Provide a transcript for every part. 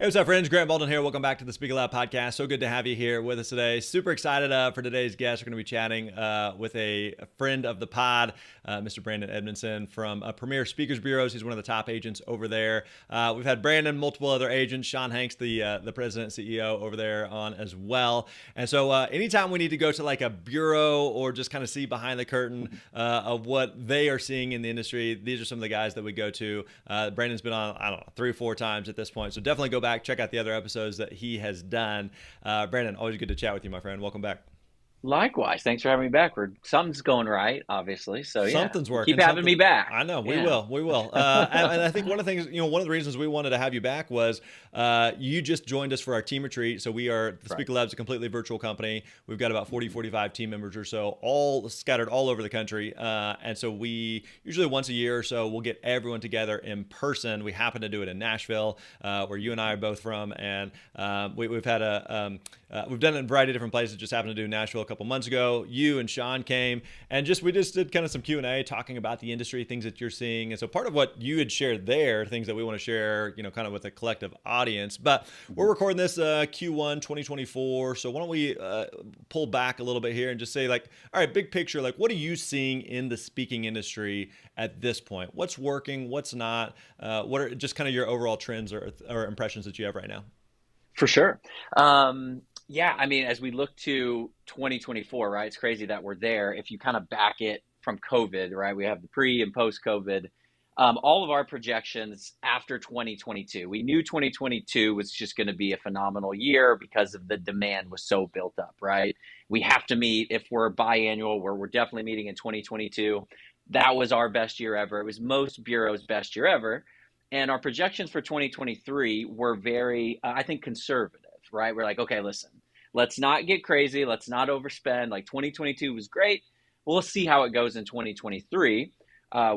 Hey, what's up, friends? Grant Baldwin here. Welcome back to the Speak Aloud podcast. So good to have you here with us today. Super excited for today's guest. We're going to be chatting with a friend of the pod, Mr. Brandon Edmondson from Premier Speakers Bureaus. He's one of the top agents over there. We've had Brandon, multiple other agents, Sean Hanks, the president CEO over there on as well. And so anytime we need to go to like a bureau or just kind of see behind the curtain of what they are seeing in the industry, these are some of the guys that we go to. Brandon's been on, I don't know, 3 or 4 times at this point. So definitely go back, check out the other episodes that he has done. Brandon, always good to chat with you, my friend. Welcome back. Likewise. Thanks for having me back. Something's going right, obviously. So yeah, Something's keep working. having me Something. back. I know we Yeah. will. We will. And I think one of the things, one of the reasons we wanted to have you back was you just joined us for our team retreat. So the Right. Speaker Lab's a completely virtual company. We've got about 40, 45 team members or so, all scattered all over the country. And so we usually once a year or so, we'll get everyone together in person. We happen to do it in Nashville, where you and I are both from. And we've had we've done it in a variety of different places. Just happened to do Nashville a couple months ago. You and Sean came, and we just did kind of some Q&A talking about the industry, things that you're seeing. And so part of what you had shared there, things that we want to share, kind of with a collective audience. But we're Mhm. recording this Q1 2024. So why don't we pull back a little bit here and just say, like, all right, big picture, like, what are you seeing in the speaking industry at this point? What's working? What's not? What are just kind of your overall trends or impressions that you have right now? For sure. Yeah, I mean, as we look to 2024, right? It's crazy that we're there. If you kind of back it from COVID, right? We have the pre and post COVID. All of our projections after 2022, we knew 2022 was just going to be a phenomenal year because of the demand was so built up, right? We have to meet if we're biannual, where we're definitely meeting in 2022. That was our best year ever. It was most bureaus' best year ever. And our projections for 2023 were very, I think, conservative, right? We're like, okay, listen, let's not get crazy. Let's not overspend. Like 2022 was great. Well, let's see how it goes in 2023.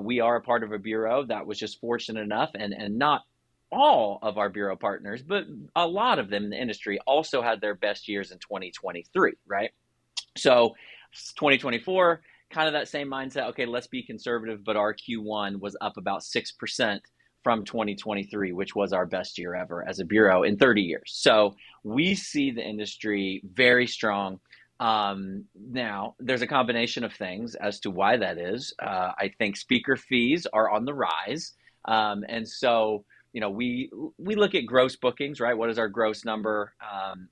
We are a part of a bureau that was just fortunate enough, and not all of our bureau partners, but a lot of them in the industry also had their best years in 2023, right? So 2024, kind of that same mindset. Okay, let's be conservative, but our Q1 was up about 6% from 2023, which was our best year ever as a bureau in 30 years. So we see the industry very strong. Now, there's a combination of things as to why that is. I think speaker fees are on the rise. And so, we look at gross bookings, right? What is our gross number?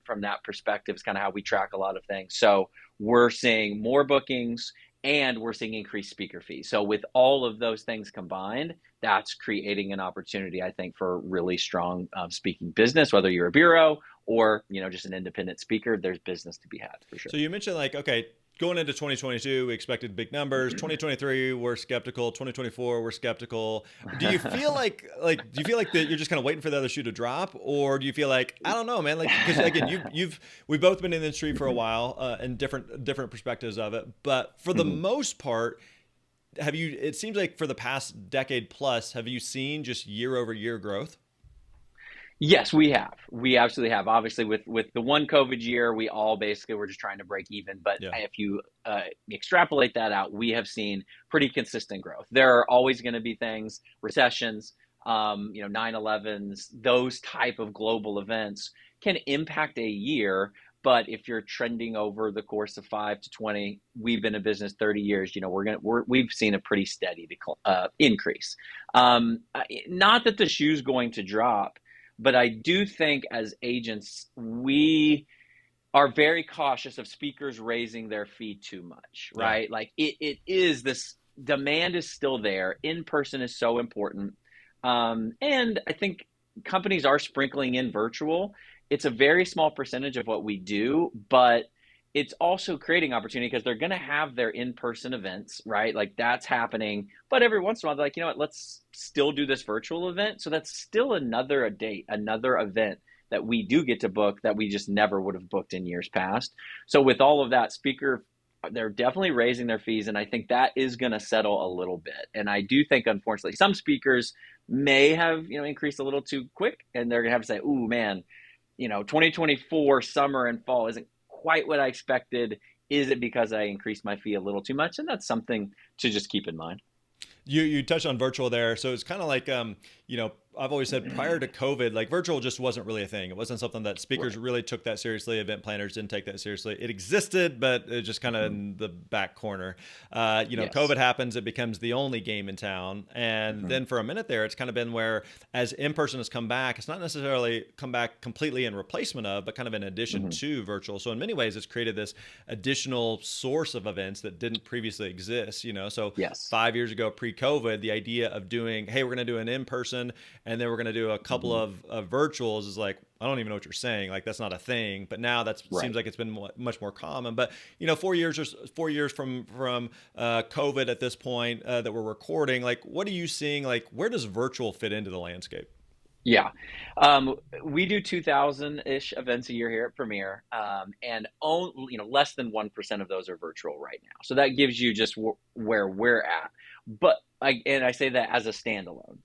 From that perspective, is kind of how we track a lot of things. So we're seeing more bookings and we're seeing increased speaker fees. So with all of those things combined, that's creating an opportunity, I think, for really strong speaking business. Whether you're a bureau or just an independent speaker, there's business to be had for sure. So you mentioned, like, okay, going into 2022, we expected big numbers. 2023, we're skeptical. 2024, we're skeptical. Do you feel like that you're just kind of waiting for the other shoe to drop, or do you feel like, I don't know, man, like, because again, we've both been in the industry for a while, and different perspectives of it, but for the most part, it seems like for the past decade plus, have you seen just year over year growth? Yes, we have. We absolutely have. Obviously, with the one COVID year, we all basically were just trying to break even. But Yeah. if you extrapolate that out, we have seen pretty consistent growth. There are always going to be things, recessions, 9/11s, those type of global events can impact a year. But if you're trending over the course of 5 to 20, we've been in business 30 years. We've seen a pretty steady increase. Not that the shoe's going to drop, but I do think as agents, we are very cautious of speakers raising their fee too much, Yeah. right? Like it is this demand is still there. In person is so important. And I think companies are sprinkling in virtual. It's a very small percentage of what we do, but it's also creating opportunity because they're going to have their in-person events, right? Like that's happening. But every once in a while, they're like, you know what, let's still do this virtual event. So that's still another date, another event that we do get to book that we just never would have booked in years past. So with all of that, they're definitely raising their fees, and I think that is going to settle a little bit. And I do think, unfortunately, some speakers may have increased a little too quick, and they're going to have to say, "Ooh, man, 2024 summer and fall isn't quite what I expected. Is it because I increased my fee a little too much?" And that's something to just keep in mind. You touched on virtual there, so it's kind of like I've always said prior to COVID, like virtual just wasn't really a thing. It wasn't something that speakers Right. really took that seriously. Event planners didn't take that seriously. It existed, but it just kind of Hmm. in the back corner. Yes. COVID happens, it becomes the only game in town. And Hmm. then for a minute there, it's kind of been where as in person has come back, it's not necessarily come back completely in replacement of, but kind of in addition Hmm. to virtual. So in many ways, it's created this additional source of events that didn't previously exist. So Yes. 5 years ago, pre-COVID, the idea of doing, hey, we're going to do an in-person and then we're going to do a couple Hmm. of virtuals is like, I don't even know what you're saying. Like that's not a thing. But now that seems Right. like it's been much more common. But 4 years or 4 years from COVID at this point that we're recording, like what are you seeing? Like where does virtual fit into the landscape? Yeah. We do 2,000-ish events a year here at Premier, and less than 1% of those are virtual right now. So that gives you just where we're at. But I say that as a standalone.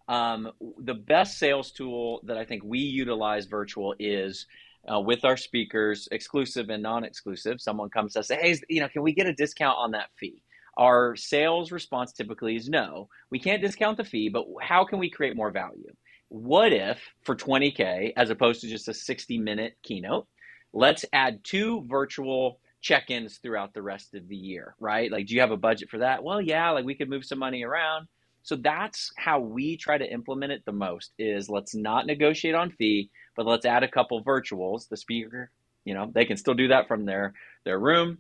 The best sales tool that I think we utilize virtual is with our speakers, exclusive and non-exclusive. Someone comes to us and say, "Hey, can we get a discount on that fee?" Our sales response typically is no. We can't discount the fee, but how can we create more value? What if for 20K, as opposed to just a 60-minute keynote, let's add two virtual check-ins throughout the rest of the year, right? Like, do you have a budget for that? Well, yeah, like we could move some money around. So that's how we try to implement it the most is let's not negotiate on fee, but let's add a couple virtuals. The speaker, they can still do that from their room.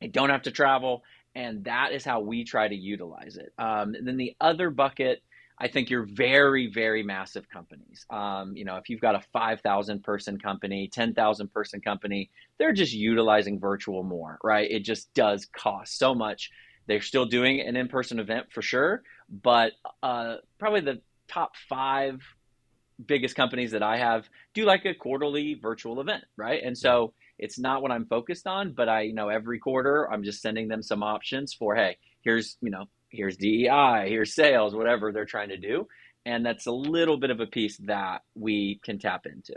They don't have to travel. And that is how we try to utilize it. And then the other bucket, I think you're very, very massive companies. If you've got a 5,000 person company, 10,000 person company, they're just utilizing virtual more, right? It just does cost so much. They're still doing an in person event for sure, but probably the top five biggest companies that I have do like a quarterly virtual event, right? And Yeah. so it's not what I'm focused on, but I know every quarter I'm just sending them some options for, hey, here's DEI, here's sales, whatever they're trying to do. And that's a little bit of a piece that we can tap into.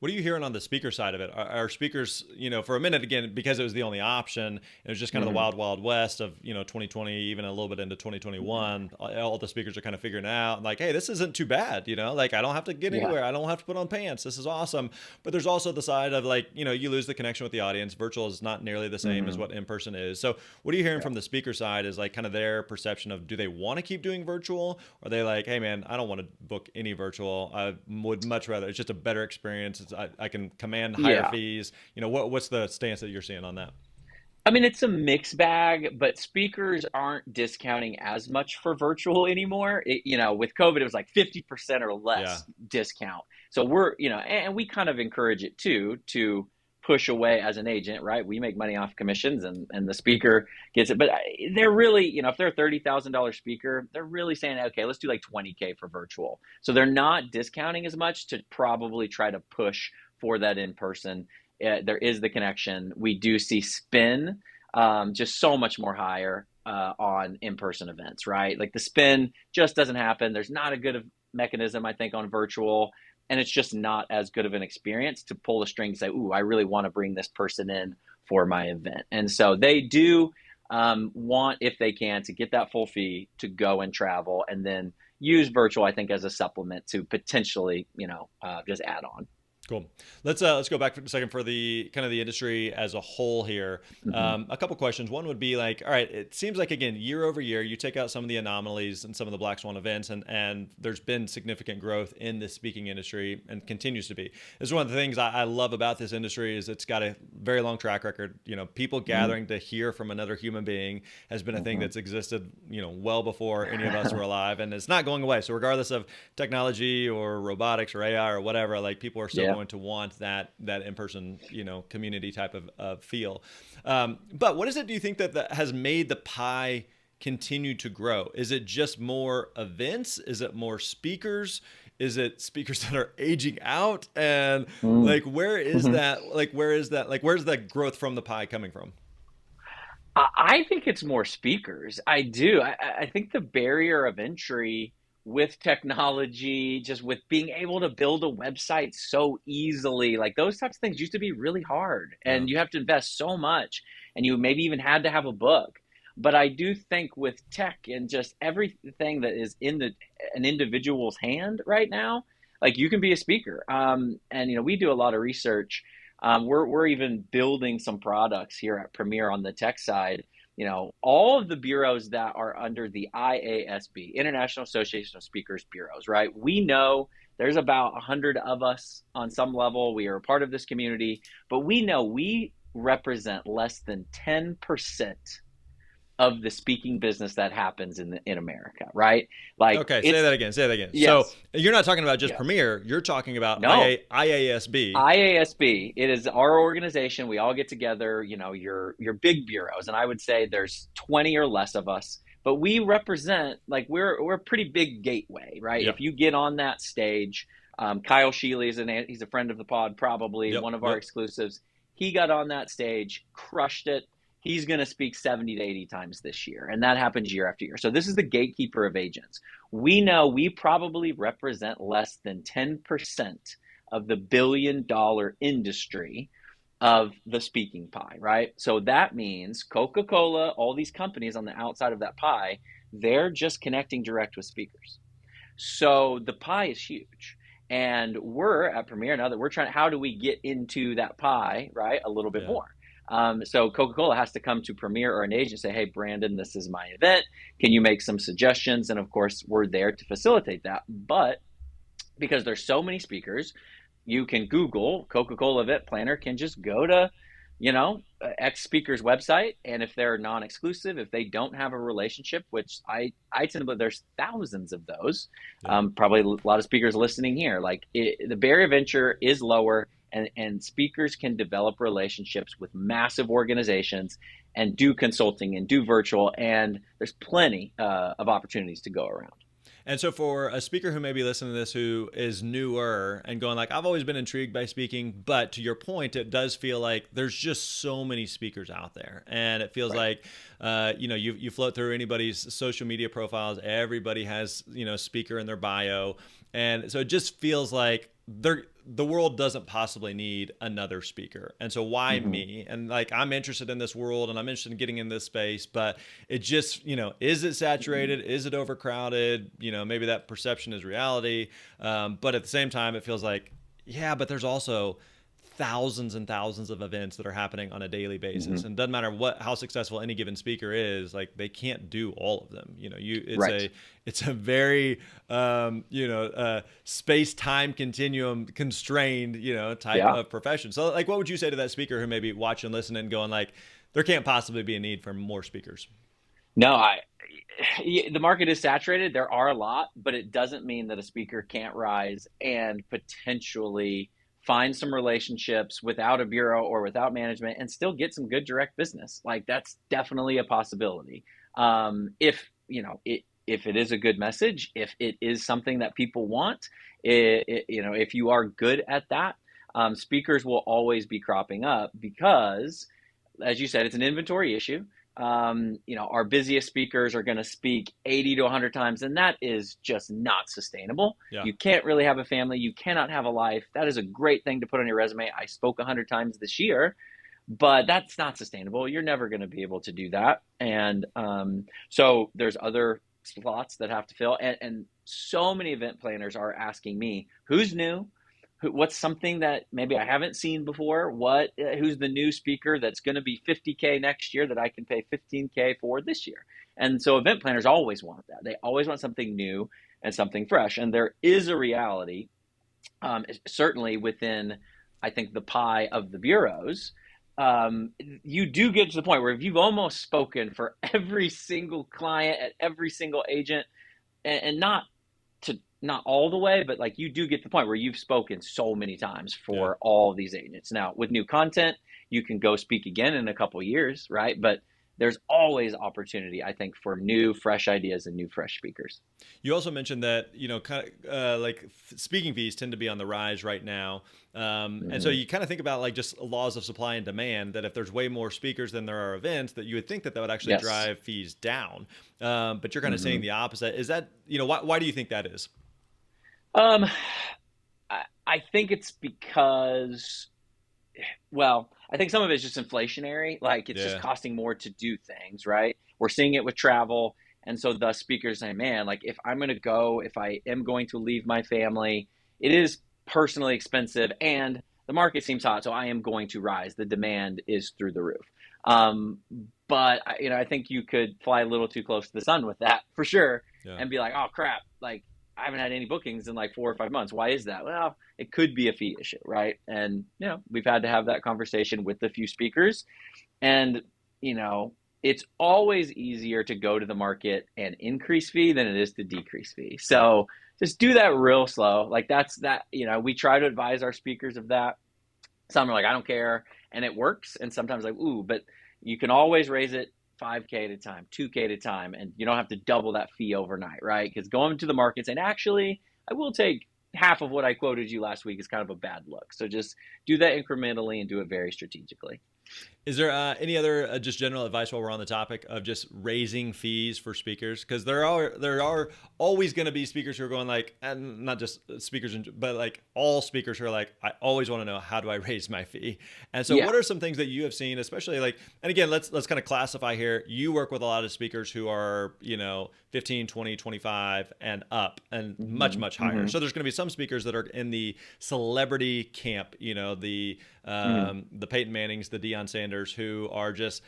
What are you hearing on the speaker side of it? Are speakers, for a minute again, because it was the only option, it was just kind of the Mm-hmm. wild, wild west of, 2020, even a little bit into 2021. All the speakers are kind of figuring it out like, hey, this isn't too bad, like I don't have to get Yeah. anywhere. I don't have to put on pants. This is awesome. But there's also the side of like, you lose the connection with the audience. Virtual is not nearly the same as Mm-hmm. what in person is. So what are you hearing Yeah. from the speaker side is like kind of their perception of do they want to keep doing virtual? Or are they like, hey, man, I don't want to book any virtual. I would much rather, it's just a better experience. I can command higher Yeah. fees. What's the stance that you're seeing on that? I mean, it's a mixed bag, but speakers aren't discounting as much for virtual anymore. With COVID, it was like 50% or Yeah. less discount. So and we kind of encourage it too, to push away as an agent, right? We make money off commissions and the speaker gets it. But they're really, if they're a $30,000 speaker, they're really saying, okay, let's do like 20K for virtual. So they're not discounting as much to probably try to push for that in person. There is the connection. We do see spin just so much more higher on in-person events, right? Like the spin just doesn't happen. There's not a good mechanism, I think, on virtual, and it's just not as good of an experience to pull the string and say, "Ooh, I really want to bring this person in for my event." And so they do want, if they can, to get that full fee to go and travel, and then use virtual, I think, as a supplement to potentially, just add on. Cool. Let's go back for a second for the kind of the industry as a whole here. Hmm. A couple questions. One would be like, all right, it seems like again year over year, you take out some of the anomalies and some of the black swan events, and there's been significant growth in the speaking industry and continues to be. This is one of the things I love about this industry is it's got a very long track record. People gathering to hear from another human being has been a thing Hmm. that's existed, well before any of us were alive, and it's not going away. So regardless of technology or robotics or AI or whatever, like people are still Yeah. going to want that in person, community type of feel. But what is it? Do you think that has made the pie continue to grow? Is it just more events? Is it more speakers? Is it speakers that are aging out? And Mm. like, where is that? Like, where is that? Like, where's that growth from the pie coming from? I think it's more speakers. I do. I think the barrier of entry with technology, just with being able to build a website so easily, like those types of things used to be really hard Yeah. and you have to invest so much and you maybe even had to have a book. But I do think with tech and just everything that is in an individual's hand right now, like you can be a speaker. And we do a lot of research. We're even building some products here at Premier on the tech side. All of the bureaus that are under the IASB, International Association of Speakers Bureaus, right? We know there's about 100 of us on some level. We are a part of this community, but we know we represent less than 10% of the speaking business that happens in America, right? Like Okay, say it's that again. Say that again. So yes, you're not talking about just yes. Premier. You're talking about No, IASB. IASB, it is our organization. We all get together, your big bureaus, and I would say there's 20 or less of us, but we represent like we're a pretty big gateway, right? Yep. If you get on that stage, Kyle Sheely he's a friend of the pod, probably Yep. one of our Yep. exclusives. He got on that stage, crushed it. He's going to speak 70 to 80 times this year, and that happens year after year. So this is the gatekeeper of agents. We know we probably represent less than 10% of the $1 billion industry of the speaking pie, right? So that means Coca Cola, all these companies on the outside of that pie, they're just connecting direct with speakers. So the pie is huge. And we're at Premier now that we're trying, how do we get into that pie, right? A little bit Yeah. more. So Coca Cola has to come to Premier or an agent and say, hey, Brandon, this is my event. Can you make some suggestions? And of course, we're there to facilitate that. But because there's so many speakers, you can Google Coca Cola event planner, can just go to, X speaker's website. And if they're non exclusive, if they don't have a relationship, which I tend to believe there's thousands of those, Yeah. probably a lot of speakers listening here, like the barrier of entry is lower. And speakers can develop relationships with massive organizations and do consulting and do virtual. And there's plenty of opportunities to go around. And so for a speaker who may be listening to this who is newer and going like, I've always been intrigued by speaking, but to your point, it does feel like there's just so many speakers out there. And it feels Right. like, you float through anybody's social media profiles, everybody has, speaker in their bio. And so it just feels like the world doesn't possibly need another speaker. And so why Mm-hmm. me? And like, I'm interested in this world and I'm interested in getting in this space, but it just, is it saturated? Is it overcrowded? Maybe that perception is reality. But at the same time, it feels like, yeah, but there's also thousands and thousands of events that are happening on a daily basis, Mm-hmm. and doesn't matter how successful any given speaker is, like they can't do all of them. Right. It's a very space time continuum constrained type Yeah. of profession. So like, what would you say to that speaker who may be watching, listening, going like, there can't possibly be a need for more speakers? No, the market is saturated. There are a lot, but it doesn't mean that a speaker can't rise and potentially find some relationships without a bureau or without management and still get some good direct business. Like that's definitely a possibility. If it is a good message, if it is something that people want, if you are good at that, speakers will always be cropping up because, as you said, it's an inventory issue. Our busiest speakers are going to speak 80 to 100 times, and that is just not sustainable. Yeah. You can't really have a family. You cannot have a life. That is a great thing to put on your resume. I spoke 100 times this year, but that's not sustainable. You're never going to be able to do that. And so there's other slots that have to fill. And so many event planners are asking me, who's new? What's something that maybe I haven't seen before? Who's the new speaker that's going to be 50K next year that I can pay 15K for this year? And so event planners always want that. They always want something new and something fresh. And there is a reality, certainly within, I think, the pie of the bureaus. You do get to the point where if you've almost spoken for every single client at every single agent, and not all the way, but like you do get to the point where you've spoken so many times Yeah. for all these agents. Now, with new content, you can go speak again in a couple of years, right? But there's always opportunity, I think, for new, fresh ideas and new, fresh speakers. You also mentioned that kind of speaking fees tend to be on the rise right now, and so Mm-hmm. you kind of think about like just laws of supply and demand. That if there's way more speakers than there are events, that you would think that would actually Yes. drive fees down. But you're kind of saying Mm-hmm. the opposite. Is that why do you think that is? Um, I think it's because, well, I think some of it's just inflationary. Like it's just Yeah. costing more to do things, right? We're seeing it with travel. And so the speakers say, man, like if I'm going to go, if I am going to leave my family, it is personally expensive and the market seems hot. So I am going to rise. The demand is through the roof. Um, but I think you could fly a little too close to the sun with that for sure Yeah. and be like, oh crap, like I haven't had any bookings in like 4 or 5 months. Why is that? Well, it could be a fee issue, right? And we've had to have that conversation with a few speakers, and you know, it's always easier to go to the market and increase fee than it is to decrease fee. So just do that real slow. Like that's that, we try to advise our speakers of that. Some are like, I don't care, and it works. And sometimes like, ooh, but you can always raise it 5K at a time, 2K at a time, and you don't have to double that fee overnight, right? Because going to the market and actually, I will take half of what I quoted you last week is kind of a bad look. So just do that incrementally and do it very strategically. Is there any other just general advice while we're on the topic of just raising fees for speakers? Because there are always going to be speakers who are going like, and not just speakers, but like all speakers who are like, I always want to know, how do I raise my fee? And so, Yeah. what are some things that you have seen, especially like, and again, let's kind of classify here. You work with a lot of speakers who are 15, 20, 25 and up, and much Mm-hmm. much higher. Mm-hmm. So there's going to be some speakers that are in the celebrity camp, Mm-hmm. the Peyton Mannings, the Deion Sanders, who are just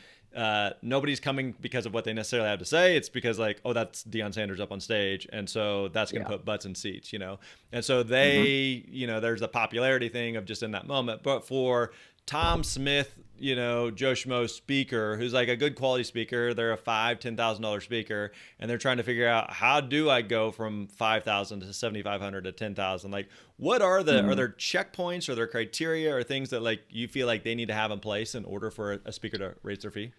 nobody's coming because of what they necessarily have to say. It's because like, oh, that's Deion Sanders up on stage, and so that's going to Yeah. put butts in seats. And so Mm-hmm. there's a popularity thing of just in that moment. But for Tom Smith, Joe Schmo speaker who's like a good quality speaker, they're a $5,000-$10,000 speaker, and they're trying to figure out, how do I go from 5,000 to 7,500 to 10,000? Like, what are Mm-hmm. there checkpoints, or there criteria or things that like you feel like they need to have in place in order for a speaker to raise their fee?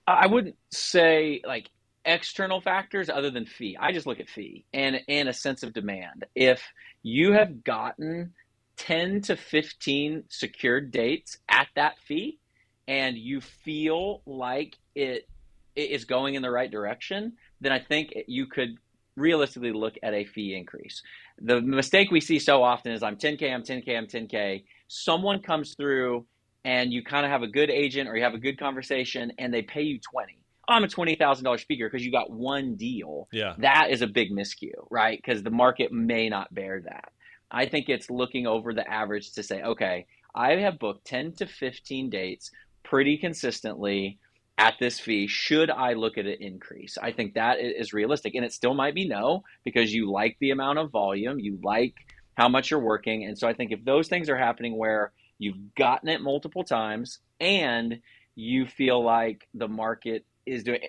I wouldn't say like external factors other than fee. I just look at fee and a sense of demand. If you have gotten 10 to 15 secured dates at that fee and you feel like it is going in the right direction, then I think you could realistically look at a fee increase. The mistake we see so often is I'm 10K, I'm 10K, I'm 10K. Someone comes through and you kind of have a good agent or you have a good conversation and they pay you 20. Oh, I'm a $20,000 speaker because you got one deal. Yeah. That is a big miscue, right? Because the market may not bear that. I think it's looking over the average to say, okay, I have booked 10 to 15 dates pretty consistently at this fee. Should I look at an increase? I think that is realistic. And it still might be no, because you like the amount of volume, you like how much you're working. And so I think if those things are happening where you've gotten it multiple times and you feel like the market is doing,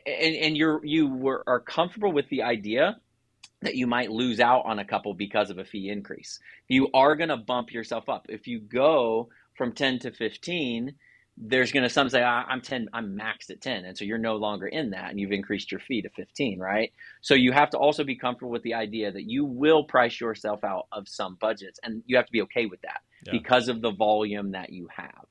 and are comfortable with the idea that you might lose out on a couple because of a fee increase. You are going to bump yourself up. If you go from 10 to 15, there's going to some say, I'm 10, I'm maxed at 10. And so you're no longer in that and you've increased your fee to 15, right? So you have to also be comfortable with the idea that you will price yourself out of some budgets, and you have to be okay with that Yeah. because of the volume that you have.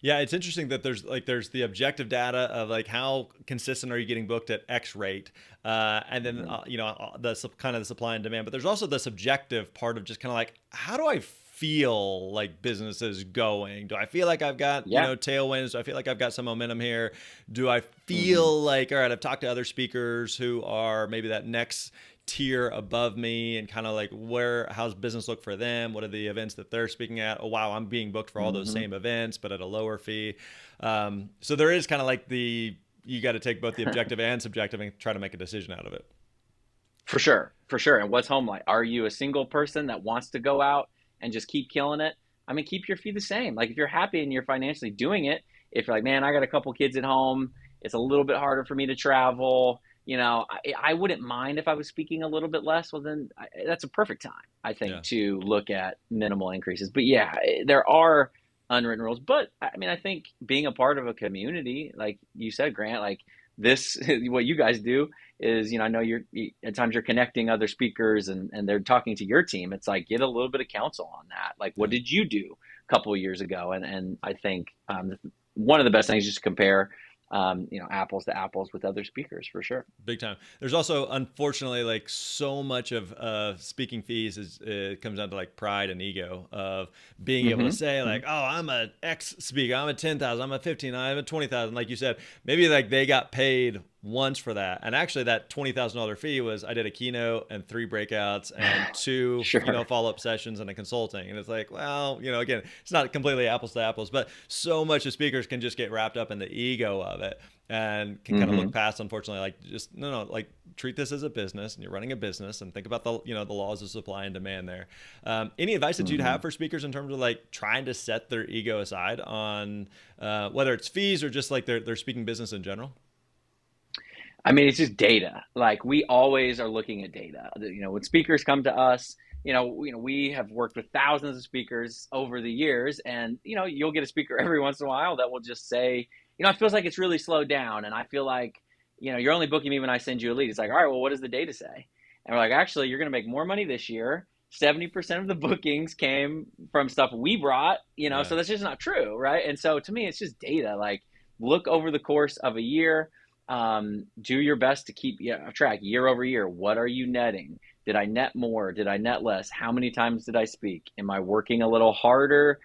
Yeah, it's interesting that there's the objective data of like how consistent are you getting booked at X rate, and then Mm-hmm. the kind of the supply and demand. But there's also the subjective part of just kind of like, how do I feel like business is going? Do I feel like I've got Yeah. tailwinds? Do I feel like I've got some momentum here? Do I Mm-hmm. feel like, all right, I've talked to other speakers who are maybe that next tier above me, and kind of like, how's business look for them? What are the events that they're speaking at? Oh wow, I'm being booked for all those Mm-hmm. same events but at a lower fee. So there is kind of like you got to take both the objective and subjective and try to make a decision out of it. For sure, for sure. And what's home like? Are you a single person that wants to go out and just keep killing it? I mean, keep your fee the same. Like if you're happy and you're financially doing it, if you're like, man, I got a couple kids at home, it's a little bit harder for me to travel. I wouldn't mind if I was speaking a little bit less. Well, then that's a perfect time, I think, Yeah. to look at minimal increases. But yeah, there are unwritten rules. But I mean, I think being a part of a community, like you said, Grant, like this, what you guys do is, I know at times you're connecting other speakers and they're talking to your team. It's like, get a little bit of counsel on that. Like, what Yeah. did you do a couple of years ago? And I think one of the best things is just to compare apples to apples with other speakers for sure. Big time. There's also, unfortunately, like so much of speaking fees is it comes down to like pride and ego of being able to Hmm. say Hmm. like, oh, I'm a X speaker, I'm a 10,000, I'm a 15, I'm a 20,000. Like you said, maybe like they got paid once for that, and actually that $20,000 fee was I did a keynote and 3 breakouts and two Sure. follow up sessions and a consulting, and it's like, well, again, it's not completely apples to apples, but so much of speakers can just get wrapped up in the ego of it and can kind of look Hmm. past, unfortunately, like just no, like treat this as a business, and you're running a business, and think about the the laws of supply and demand there. Any advice that you'd Hmm. have for speakers in terms of like trying to set their ego aside on whether it's fees or just like their speaking business in general? I mean, it's just data. Like we always are looking at data. When speakers come to us, we have worked with thousands of speakers over the years, and you'll get a speaker every once in a while that will just say, it feels like it's really slowed down, and I feel like, you're only booking me when I send you a lead. It's like, all right, well, what does the data say? And we're like, actually, you're going to make more money this year. 70% of the bookings came from stuff we brought, Yeah. so that's just not true, right? And so to me, it's just data. Like look over the course of a year, do your best to keep track year over year. What are you netting? Did I net more? Did I net less? How many times did I speak? Am I working a little harder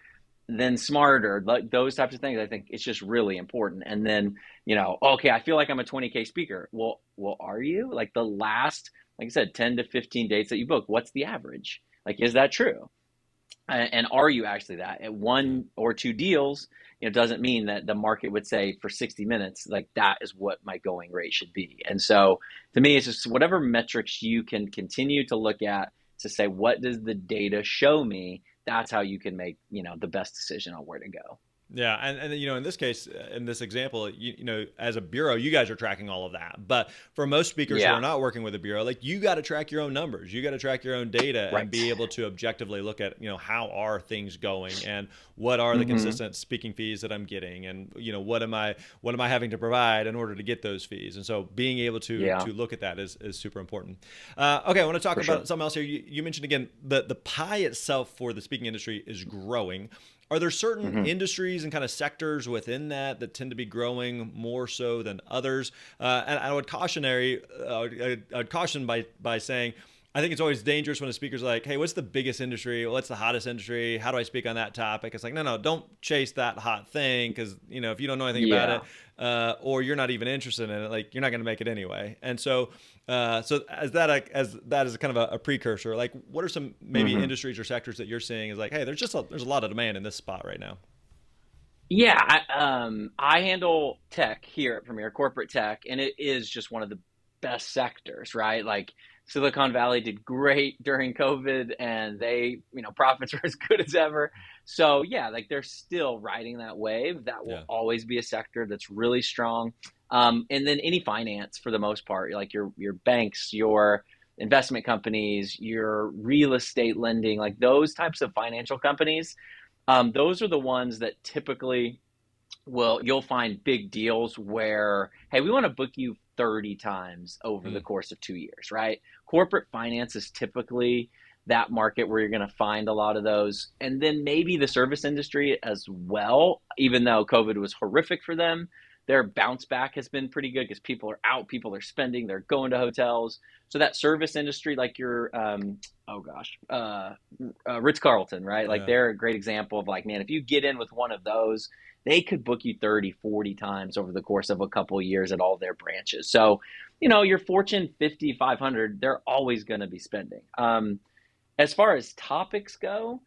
than smarter? Like those types of things. I think it's just really important. And then, okay, I feel like I'm a 20K speaker. Well, are you? Like the last, like I said, 10 to 15 dates that you book, what's the average? Like, is that true? And are you actually that at Yeah. one or two deals? Doesn't mean that the market would say for 60 minutes like that is what my going rate should be. And so to me, it's just whatever metrics you can continue to look at to say, what does the data show me? That's how you can make the best decision on where to go. Yeah, and in this case, in this example, as a bureau, you guys are tracking all of that. But for most speakers who are Yeah. not working with a bureau, like you got to track your own numbers, you got to track your own data, and Right. be able to objectively look at how are things going, and what are the Hmm. consistent speaking fees that I'm getting, and what am I having to provide in order to get those fees. And so being able to Yeah, to look at that is super important. Okay, I want to talk for sure. about something else here. You mentioned again the pie itself for the speaking industry is growing. Are there certain Hmm. industries and kind of sectors within that tend to be growing more so than others? And I would caution by saying, I think it's always dangerous when a speaker's like, "Hey, what's the biggest industry? What's the hottest industry? How do I speak on that topic?" It's like, no, don't chase that hot thing, because if you don't know anything about it, Yeah. or you're not even interested in it, like you're not going to make it anyway. And so as that is kind of a precursor, like what are some maybe Hmm. industries or sectors that you're seeing is like, hey, there's a lot of demand in this spot right now. Yeah, I handle tech here at Premier, corporate tech, and it is just one of the best sectors, right? Like Silicon Valley did great during COVID, and profits are as good as ever. So yeah, like they're still riding that wave. That will Yeah. always be a sector that's really strong. And then any finance for the most part, like your banks, your investment companies, your real estate lending, like those types of financial companies, those are the ones that typically you'll find big deals where, hey, we want to book you 30 times over the Mm, course of 2 years, right? Corporate finance is typically that market where you're going to find a lot of those. And then maybe the service industry as well, even though COVID was horrific for them, their bounce back has been pretty good because people are out, people are spending, they're going to hotels. So that service industry, like your, oh gosh, Ritz Carlton, right? Like yeah. they're a great example of like, man, if you get in with one of those, they could book you 30, 40 times over the course of a couple of years at all their branches. So, your Fortune 50, 500, they're always going to be spending. As far as topics go,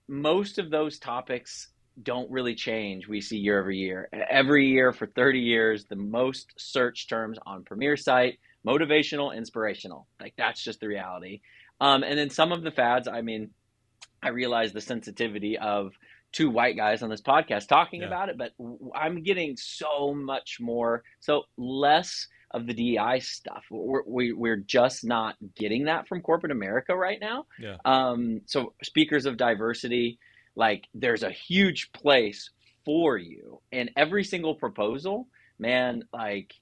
most of those topics don't really change. We see year over year. Every year for 30 years, the most search terms on Premier site, motivational, inspirational. Like that's just the reality. And then some of the fads, I mean, I realize the sensitivity of two white guys on this podcast talking Yeah. about it, but I'm getting so much more, so less of the DEI stuff. We're just not getting that from corporate America right now. Yeah. So speakers of diversity, like there's a huge place for you in every single proposal, man. Like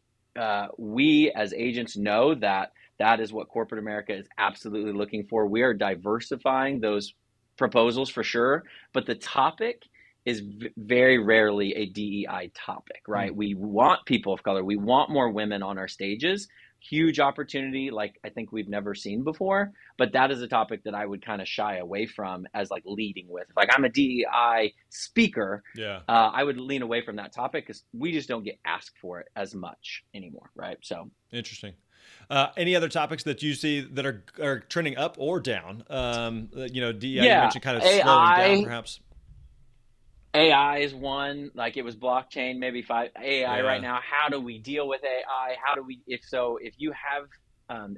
we as agents know that that is what corporate America is absolutely looking for. We are diversifying those proposals for sure, but the topic is very rarely a DEI topic, right? We want people of color. We want more women on our stages. Huge opportunity, like I think we've never seen before. But that is a topic that I would kind of shy away from as like leading with. Like I'm a DEI speaker, Yeah. I would lean away from that topic because we just don't get asked for it as much anymore, right? So Interesting. Any other topics that you see that are trending up or down? DEI, you yeah, mentioned kind of slowing down, AI perhaps. AI is one, like it was blockchain, maybe five. AI right Yeah. now, how do we deal with AI? How do we, if so, if you have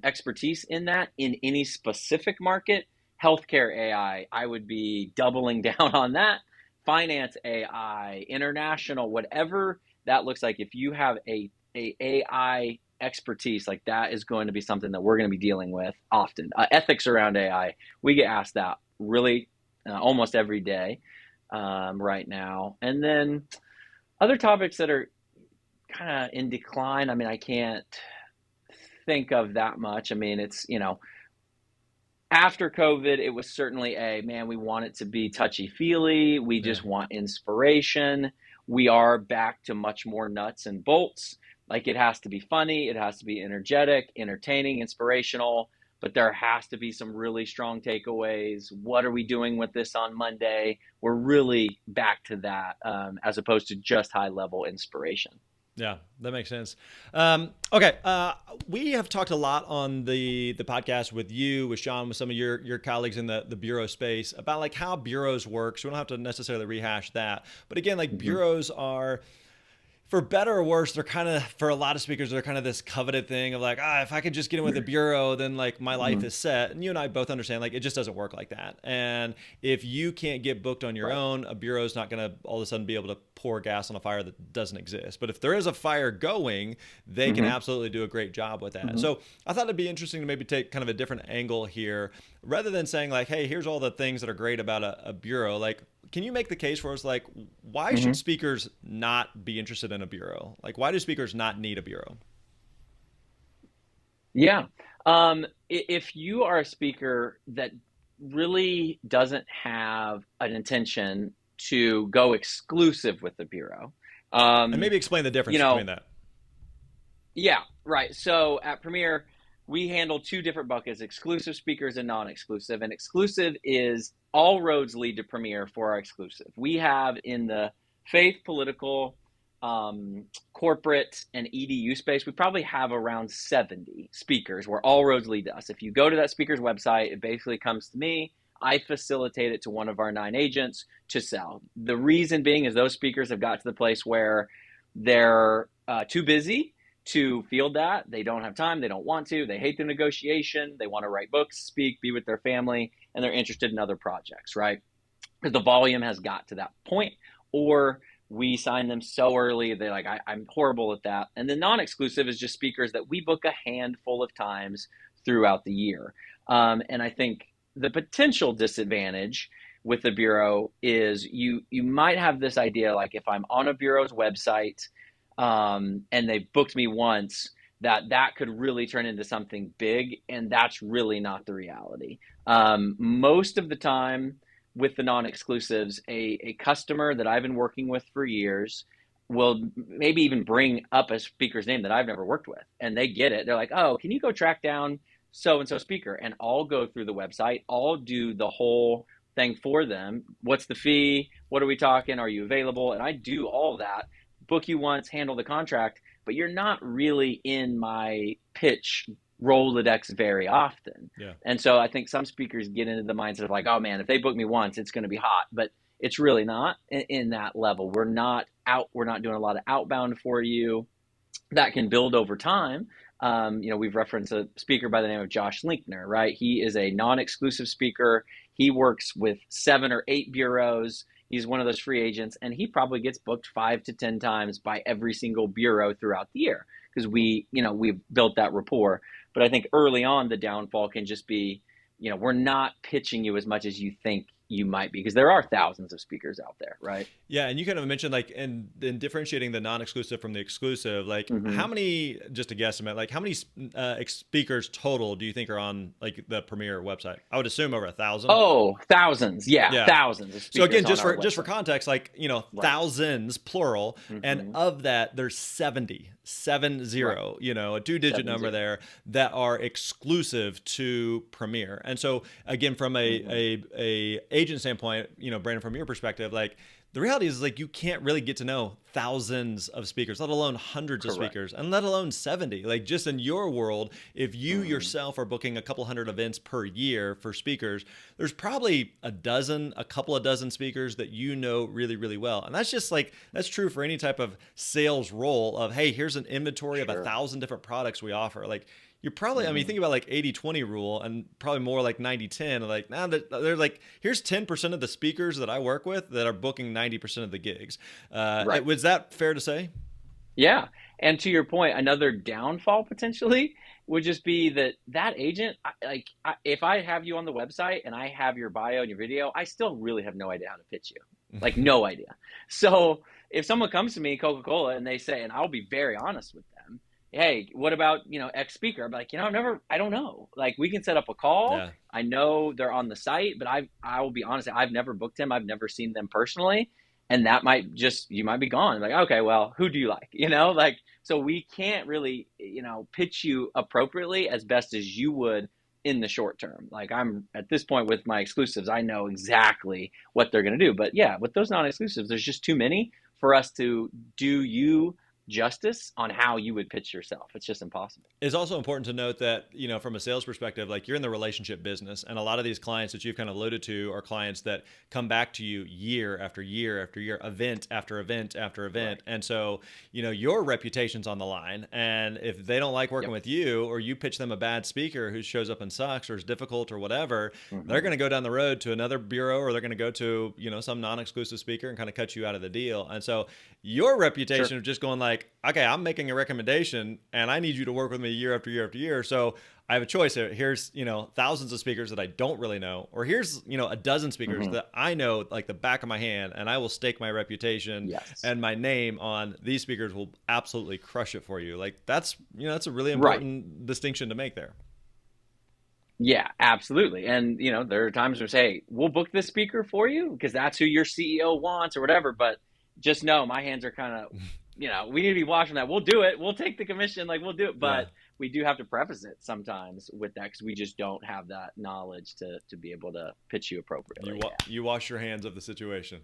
expertise in that in any specific market, healthcare I would be doubling down on that. Finance AI, international, whatever that looks like. If you have a AI expertise, like that is going to be something that we're going to be dealing with often. Ethics around AI, we get asked that really almost every day right now. And then other topics that are kind of in decline. I mean, I can't think of that much. I mean, it's, after COVID, it was certainly a man, we want it to be touchy feely. We Yeah. just want inspiration. We are back to much more nuts and bolts. Like it has to be funny, it has to be energetic, entertaining, inspirational, but there has to be some really strong takeaways. What are we doing with this on Monday? We're really back to that as opposed to just high level inspiration. Yeah, that makes sense. Okay, we have talked a lot on the podcast with you, with Sean, with some of your colleagues in the bureau space about like how bureaus work. So we don't have to necessarily rehash that. But again, like Mm-hmm. bureaus are, for better or worse, they're kind of, for a lot of speakers, they're kind of this coveted thing of like, if I could just get in with a bureau, then like my life Mm-hmm. is set. And you and I both understand like it just doesn't work like that. And if you can't get booked on your Right. own, a bureau is not going to all of a sudden be able to pour gas on a fire that doesn't exist. But if there is a fire going, they can Mm-hmm. absolutely do a great job with that. Mm-hmm. So I thought it'd be interesting to maybe take kind of a different angle here, rather than saying like, hey, here's all the things that are great about a bureau. Like, can you make the case for us? Like, why Mm-hmm. should speakers not be interested in a bureau? Like, why do speakers not need a bureau? Yeah. If you are a speaker that really doesn't have an intention to go exclusive with the bureau, And um, maybe explain the you difference between know, that. yeah, right. So at Premier, we handle two different buckets, exclusive speakers and non-exclusive. And exclusive is all roads lead to Premier for our exclusive. We have in the faith, political, corporate, and EDU space, we probably have around 70 speakers where all roads lead to us. If you go to that speaker's website, it basically comes to me. I facilitate it to one of our 9 agents to sell. The reason being is those speakers have got to the place where they're too busy to field that. They don't have time. They don't want to. They hate the negotiation. They want to write books, speak, be with their family, and they're interested in other projects, right? Because the volume has got to that point, or we sign them so early they're like, I'm horrible at that. And the non-exclusive is just speakers that we book a handful of times throughout the year. And I think the potential disadvantage with the bureau is you might have this idea like if I'm on a bureau's website and they booked me once, that could really turn into something big, and that's really not the reality. Most of the time with the non-exclusives, a customer that I've been working with for years will maybe even bring up a speaker's name that I've never worked with, and they get it. They're like, oh, can you go track down so and so speaker? And I'll go through the website, I'll do the whole thing for them. What's the fee? What are we talking? Are you available? And I do all that, book you once, handle the contract, but you're not really in my pitch Rolodex very often. Yeah. And so I think some speakers get into the mindset of like, oh man, if they book me once, it's going to be hot. But it's really not in that level. We're not out. We're not doing a lot of outbound for you. That can build over time. We've referenced a speaker by the name of Josh Linkner, right? He is a non-exclusive speaker. He works with 7 or 8 bureaus. He's one of those free agents, and he probably gets booked 5 to 10 times by every single bureau throughout the year because we've built that rapport. But I think early on, the downfall can just be, we're not pitching you as much as you think you might be, because there are thousands of speakers out there, right? Yeah, and you kind of mentioned like in differentiating the non-exclusive from the exclusive, like how Hmm. many, just a guesstimate, like how many speakers total do you think are on like the Premier website? I would assume over 1,000. Oh, thousands. Yeah, Yeah. thousands of So speakers again, on our just for website. context, like Right. thousands plural, and Hmm. of that, there's 70, Right. a two-digit Seven number zero. there that are exclusive to Premier. And so again, from Hmm. a agent standpoint, Brandon, from your perspective, like the reality is like you can't really get to know thousands of speakers, let alone hundreds of Correct. speakers, and let alone 70. Like just in your world, if you Hmm. yourself are booking a couple hundred events per year for speakers, there's probably a couple of dozen speakers that you know really, really well. And that's just like that's true for any type of sales role of, hey, here's an inventory of a Sure. thousand different products we offer. Like you're probably, I mean, Hmm. think about like 80-20 rule and probably more like 90-10. Like now that they're like, here's 10% of the speakers that I work with that are booking 90% of the gigs. Right. Was that fair to say? Yeah. And to your point, another downfall potentially would just be that agent, if I have you on the website and I have your bio and your video, I still really have no idea how to pitch you. Like, no idea. So if someone comes to me, Coca Cola, and they say, and I'll be very honest with them, hey, what about, X speaker? I'm like, I don't know. Like, we can set up a call. Yeah. I know they're on the site, but I will be honest, I've never booked him. I've never seen them personally, and that might just, you might be gone, like, okay, well, who do you like, like, so we can't really, pitch you appropriately as best as you would in the short term. Like, I'm at this point with my exclusives, I know exactly what they're going to do. But yeah, with those non-exclusives, there's just too many for us to do you justice on how you would pitch yourself. It's just impossible. It's also important to note that, from a sales perspective, like you're in the relationship business, and a lot of these clients that you've kind of alluded to are clients that come back to you year after year after year, event after event after event. Right. And so, your reputation's on the line. And if they don't like working Yep. with you, or you pitch them a bad speaker who shows up and sucks or is difficult or whatever, they're Hmm. going to go down the road to another bureau, or they're going to go to, some non exclusive speaker and kind of cut you out of the deal. And so, your Sure. reputation of just going like, okay, I'm making a recommendation and I need you to work with me year after year after year. So I have a choice here. Here's, thousands of speakers that I don't really know, or here's, a dozen speakers Hmm. that I know like the back of my hand, and I will stake my reputation Yes. and my name on these speakers will absolutely crush it for you. Like that's a really Right. important distinction to make there. Yeah, absolutely. And there are times where say, hey, we'll book this speaker for you because that's who your CEO wants or whatever. But just know my hands are kind of, we need to be watching that. We'll do it. We'll take the commission. Like, we'll do it. Yeah. But we do have to preface it sometimes with that, because we just don't have that knowledge to be able to pitch you appropriately. Yeah. You wash your hands of the situation.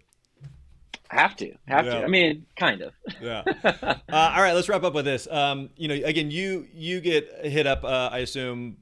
Have to. Have to. Yeah. I mean, kind of. Yeah. All right, let's wrap up with this. Again, you get hit up, I assume,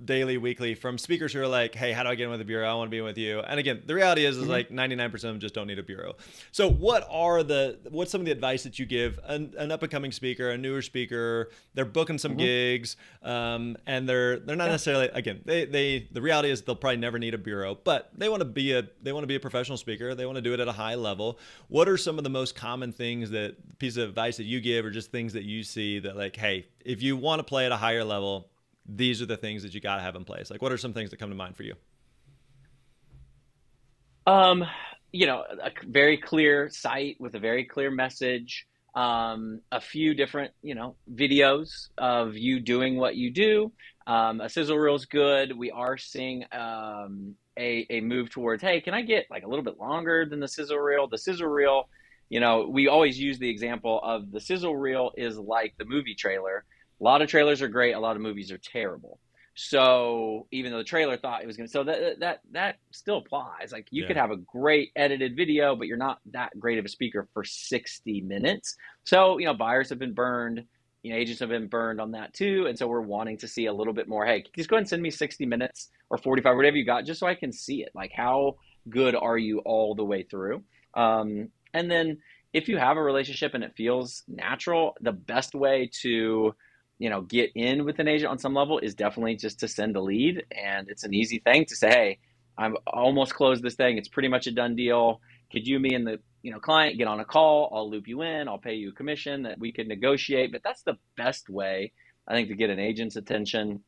daily, weekly from speakers who are like, "Hey, how do I get in with a bureau? I want to be with you." And again, the reality is Hmm. like 99% of them just don't need a bureau. So, what's some of the advice that you give an up and coming speaker, a newer speaker? They're booking some Hmm. gigs, and they're not Yeah. necessarily, again, they the reality is they'll probably never need a bureau, but they want to be a professional speaker. They want to do it at a high level. What are some of the most common things, pieces of advice that you give, or just things that you see that like, hey, if you want to play at a higher level, these are the things that you got to have in place? Like, what are some things that come to mind for you? Um, a very clear site with a very clear message. A few different, videos of you doing what you do. A sizzle reel is good. We are seeing a move towards, hey, can I get like a little bit longer than the sizzle reel? The sizzle reel, we always use the example of the sizzle reel is like the movie trailer. A lot of trailers are great. A lot of movies are terrible. So even though the trailer thought it was going to, so that still applies. Like, you could Yeah. have a great edited video, but you're not that great of a speaker for 60 minutes. So, buyers have been burned, agents have been burned on that too. And so we're wanting to see a little bit more. Hey, just go ahead and send me 60 minutes or 45, whatever you got, just so I can see it. Like, how good are you all the way through? And then if you have a relationship and it feels natural, the best way to get in with an agent on some level is definitely just to send a lead. And it's an easy thing to say, hey, I'm almost closed this thing. It's pretty much a done deal. Could you, me, and the client get on a call? I'll loop you in. I'll pay you a commission that we could negotiate. But that's the best way, I think, to get an agent's attention.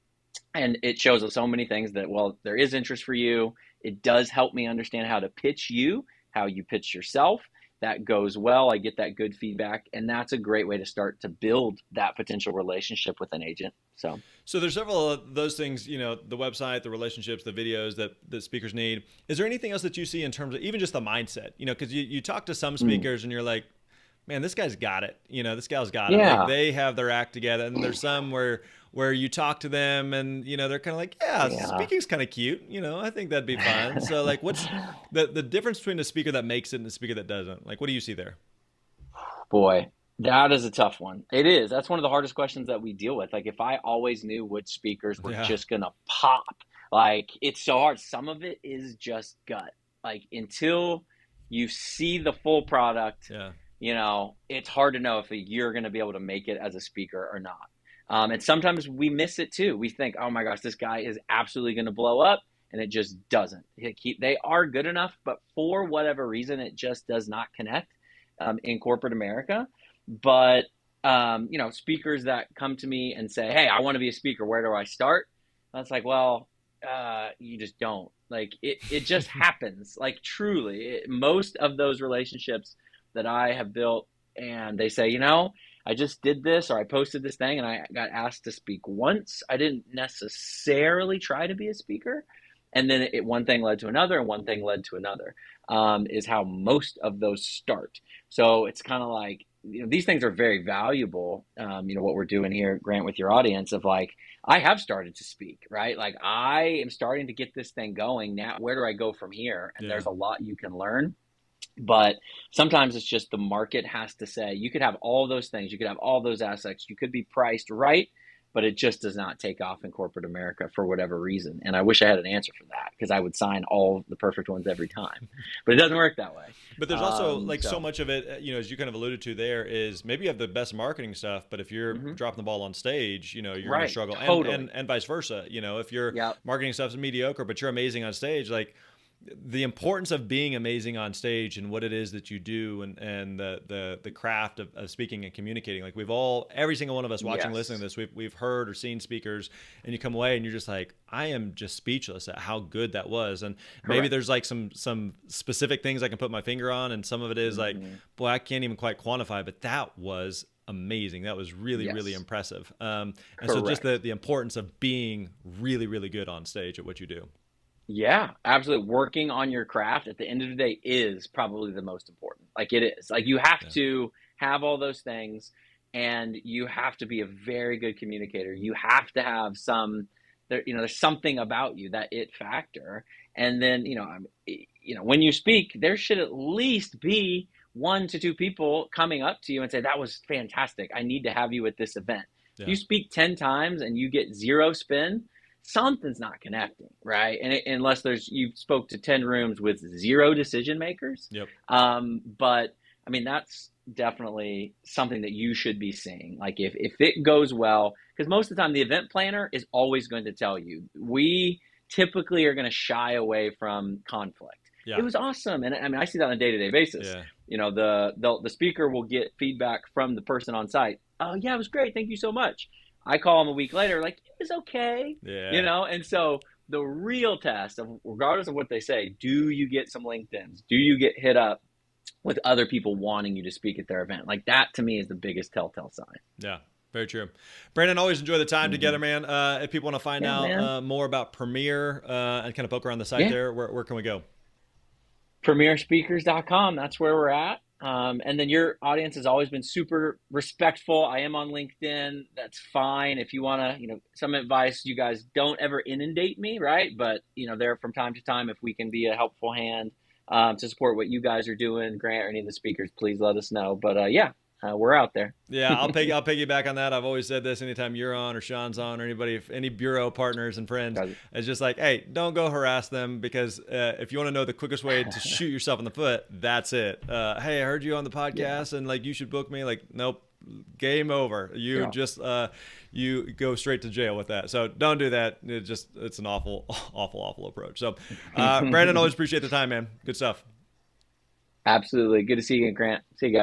And it shows us so many things that, well, there is interest for you. It does help me understand how to pitch you, how you pitch yourself. That goes well. I get that good feedback, and that's a great way to start to build that potential relationship with an agent. So there's several of those things, the website, the relationships, the videos that speakers need. Is there anything else that you see in terms of even just the mindset? Because you talk to some Mm, speakers and you're like, man, this guy's got it. This gal's got it. Like yeah, they have their act together. And there's some where you talk to them and they're kind of like, yeah, yeah. speaking's kind of cute. I think that'd be fun. So like, what's the difference between a speaker that makes it and a speaker that doesn't? Like, what do you see there? Boy, that is a tough one. It is. That's one of the hardest questions that we deal with. Like, if I always knew which speakers were Yeah, just gonna pop, like, it's so hard. Some of it is just gut. Like, until you see the full product, yeah, it's hard to know if you're gonna be able to make it as a speaker or not. And sometimes we miss it too. We think, oh my gosh, this guy is absolutely gonna blow up, and it just doesn't. They are good enough, but for whatever reason, it just does not connect in corporate America. But speakers that come to me and say, "Hey, I want to be a speaker. Where do I start?" That's like, well, you just don't. Like it just happens. Like truly, most of those relationships that I have built, and they say, I just did this or I posted this thing and I got asked to speak once. I didn't necessarily try to be a speaker. And then one thing led to another and one thing led to another, is how most of those start. So it's kind of like, these things are very valuable. What we're doing here, Grant, with your audience of like, I have started to speak, right? Like I am starting to get this thing going now. Where do I go from here? And yeah. there's a lot you can learn. But sometimes it's just the market has to say, you could have all those things, you could have all those assets, you could be priced right, but it just does not take off in corporate America for whatever reason. And I wish I had an answer for that because I would sign all the perfect ones every time. But it doesn't work that way. But there's also like so So, much of it, as you kind of alluded to there, is maybe you have the best marketing stuff, but if you're mhm, dropping the ball on stage, you're going to right, struggle, and, and totally. and vice versa. If your Yep, marketing stuff's mediocre, but you're amazing on stage, like the importance of being amazing on stage and what it is that you do, and the craft of speaking and communicating. Like every single one of us watching, listening to yes, this, we've heard or seen speakers, and you come away and you're just like, I am just speechless at how good that was. And maybe correct. there's like some specific things I can put my finger on, and some of it is like, Hmm. boy, I can't even quite quantify, but that was amazing. That was really, really Yes, impressive. And so just the correct. the importance of being really, really good on stage at what you do. Yeah, absolutely. Working on your craft at the end of the day is probably the most important. Like it is. Like you have Yeah. to have all those things and you have to be a very good communicator. You have to have there's something about you, that it factor. And then, when you speak, there should at least be one to two people coming up to you and say, "That was fantastic. I need to have you at this event." If Yeah. you speak 10 times and you get zero spin, something's not connecting, right? And unless you spoke to 10 rooms with zero decision makers. Yep. But I mean, that's definitely something that you should be seeing. Like if it goes well, because most of the time the event planner is always going to tell you, we typically are going to shy away from conflict. It Yeah. was awesome. And I mean, I see that on a day-to-day basis. Yeah. The speaker will get feedback from the person on site. Oh yeah, it was great. Thank you so much. I call them a week later, like, it was okay, Yeah. And so the real test of, regardless of what they say, do you get some LinkedIn's? Do you get hit up with other people wanting you to speak at their event? Like that to me is the biggest telltale sign. Yeah. Very true. Brandon, always enjoy the time Hmm. together, man. If people want to find Yeah, out man. more about Premiere and kind of poke around the site Yeah. there, where can we go? Premierspeakers.com. That's where we're at. And then your audience has always been super respectful. I am on LinkedIn. That's fine. If you want to, some advice, you guys don't ever inundate me, right? But, there from time to time, if we can be a helpful hand to support what you guys are doing, Grant or any of the speakers, please let us know. But yeah, we're out there. Yeah, I'll piggyback on that. I've always said this anytime you're on or Sean's on or anybody, any bureau partners and friends, it's just like, hey, don't go harass them because if you want to know the quickest way to shoot yourself in the foot, that's it. Hey, I heard you on the Yeah. podcast and like you should book me. Like, nope, game over. You Yeah. just you go straight to jail with that. So don't do that. It's an awful, awful, awful approach. So Brandon, always appreciate the time, man. Good stuff. Absolutely. Good to see you again, Grant. See you guys.